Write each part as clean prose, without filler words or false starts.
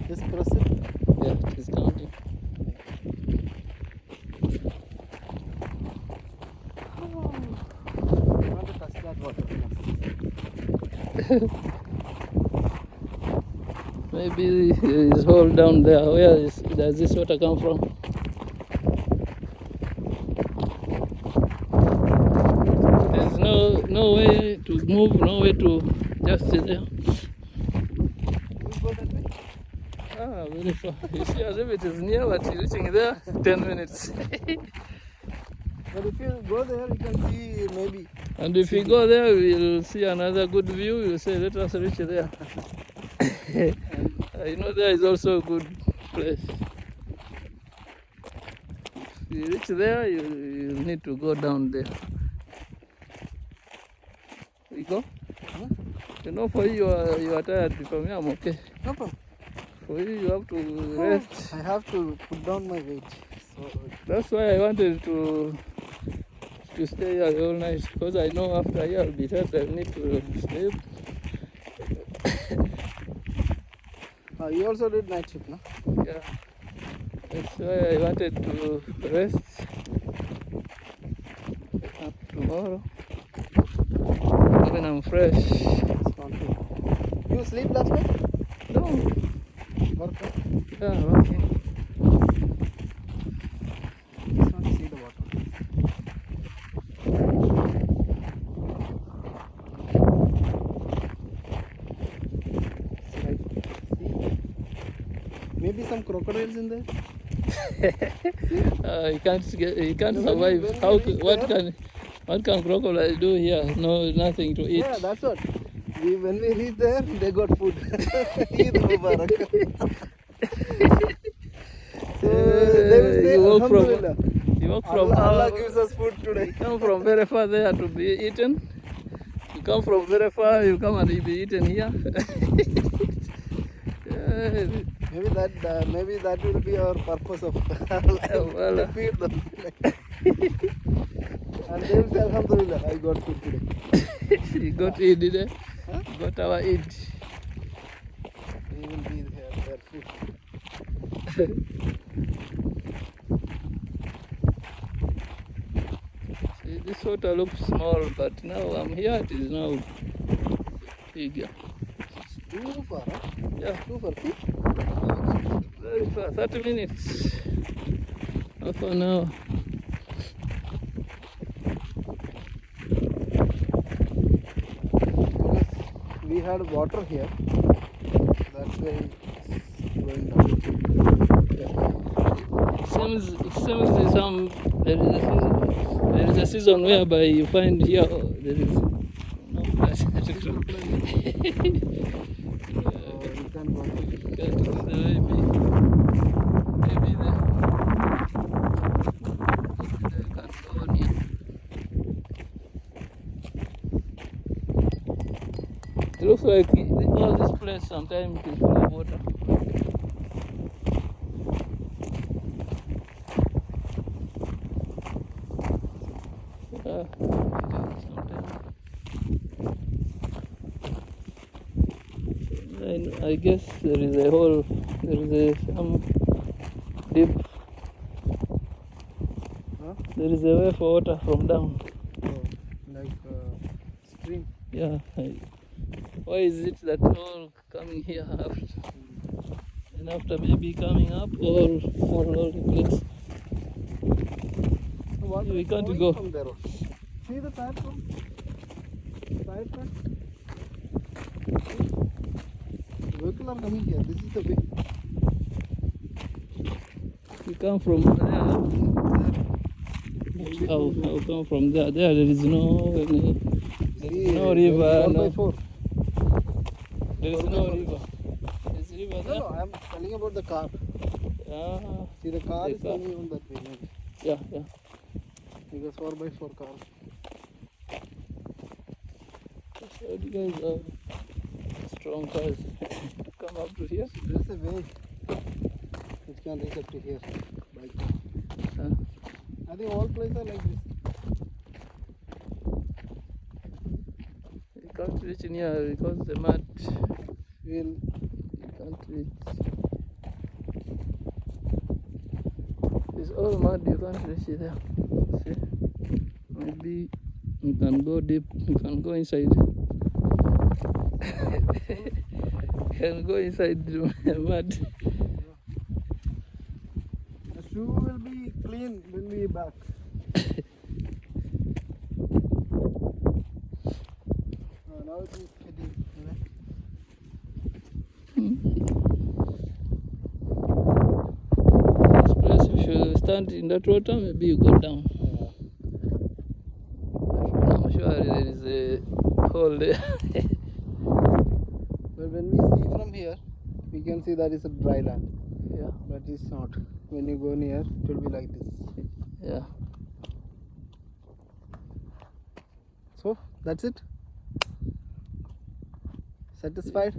Just press it. Yeah, it is counting. I want to touch that water. Maybe there is hole down there. Does this water come from? There's no way to move, no way to just sit there. We go that way. Ah, very far. You see, as if it is near, but reaching there, 10 minutes. But if you go there, you can see maybe. And if we go there, we'll see another good view. We'll say, let us reach there. I know there is also a good place. If you reach there, you need to go down there. We go? Huh? You know, for you are tired. For me, I'm okay. No problem. For you, you have to rest. I have to put down my weight. So That's why I wanted to stay here all night, because I know after here I'll be tired. I need to sleep. you also did night shift, no? Yeah. That's why I wanted to rest up tomorrow. When I'm fresh. It's not good. You sleep last night? No. Work? Yeah, working. Just want to see the water. It's like, see? Maybe some crocodiles in there? You can't No, survive. when we reach What can crocodile do here? No, nothing to eat. Yeah, that's what. When we reach there, they got food. Eid Mubarak. So they will say, You walk Alhamdulillah. from Allah gives us food today. You come from very far there to be eaten. You come from very far, you come and you be eaten here. Yeah. Maybe that will be our purpose of life. Well, to feed them. And they will say, Alhamdulillah, I got food today. You got Eid today? Huh? You got our Eid. We will be their food. See, this water looks small, but now I'm here, it is now bigger. Too far, huh? Yeah, Too far. See? very far, 30 minutes. Half an hour. We had water here. That's why it's going down. It seems there is a season whereby you find here there is no place. You can go there. Maybe there. You can go on here. It looks like all this place sometimes is full of water. I guess there is some deep. Huh? There is a way for water from down. Oh, like stream. Yeah. Why is it that all coming here after? And after maybe coming up all over the place. So what We is can't flowing go. from there? See the tire from? Tire from? Vehicle are coming here. This is the way. We come from there. How come from there? There is no river. 4x4. There is no river. There is river No, there. no, I am telling about the car. Ah, See, the car The is car. coming on that way. Maybe. yeah. Because 4x4 car. So you guys have strong cars. Come up to here. There is a way which can reach up to here. Bike. Huh? I think all places are like this. You can't reach in here because the mud. We'll You can't reach. all mud, you can't reach it there. See? Maybe you can go deep, you can go inside. You can go inside the mud. The shoe will be clean when we back. Now it is getting. This place, if you stand in that water, maybe you go down. I'm sure there is a hole there. But when we see from here, we can see that is a dry land. Yeah. But it's not. When you go near, it will be like this. Yeah. So that's it. Satisfied?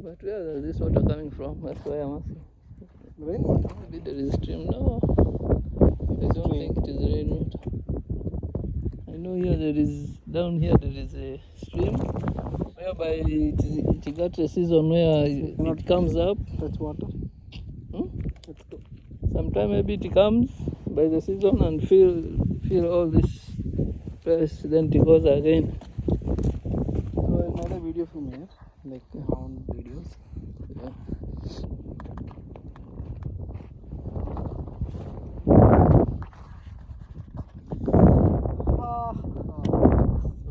But where is this water coming from? That's why I'm asking. Rainwater. Maybe there is a stream. No, I don't think it is rainwater. I know here there is, down here there is a stream whereby it got a season where it comes up. Touch water. Let's go. Sometime maybe it comes by the season and fill all this place, then it goes again. So I made a video from here, like round videos. Yeah.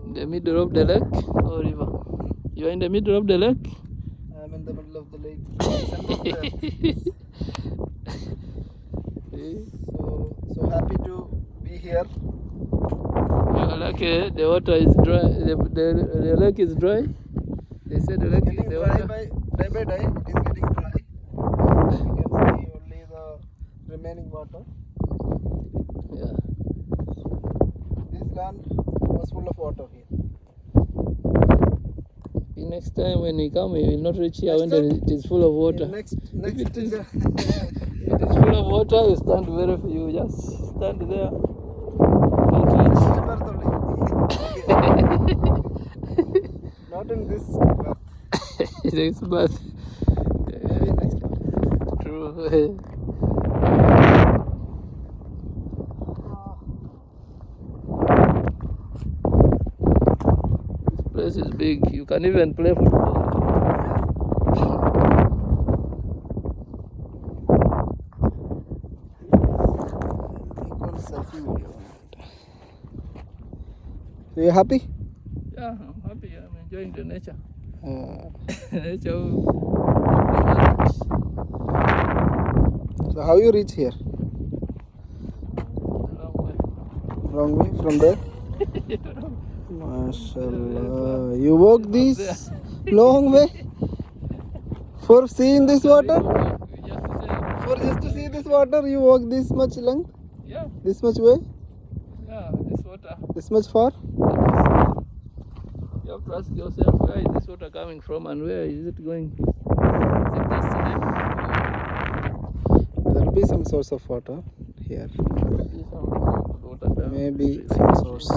In the middle of the lake or river? You are in the middle of the lake? I'm in the middle of the lake. Center of the earth. So happy to be here. You're lucky the water is dry. The lake is dry. They said the lake Getting the dry water. by day, it is getting dry. You can see only the remaining water. Yeah. This land was full of water here. The next time when we come, we will not reach here when Next it is full of water. Next If it is, the if it is full of water, you stand you just stand there. Don't reach. birth only. Not in this birth. Next birth. Maybe next birth. True. This place is big. You can even play football. Selfie video. So you happy? Yeah, I'm happy. I'm enjoying the nature. Uh, Nature. so how you reach here? Wrong way from there? MashaAllah. You walk this long way for seeing this water? For just to see this water, you walk this much length? Yeah, This much way? yeah, this water. This much far? You have to ask yourself, where is this water coming from and where is it going? Is it destiny? There will be some source of water here. Maybe some source.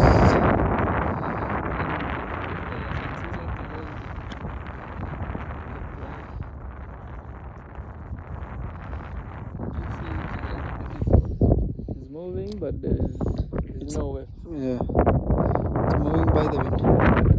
It's moving, but there is no way. Yeah. It's moving by the wind.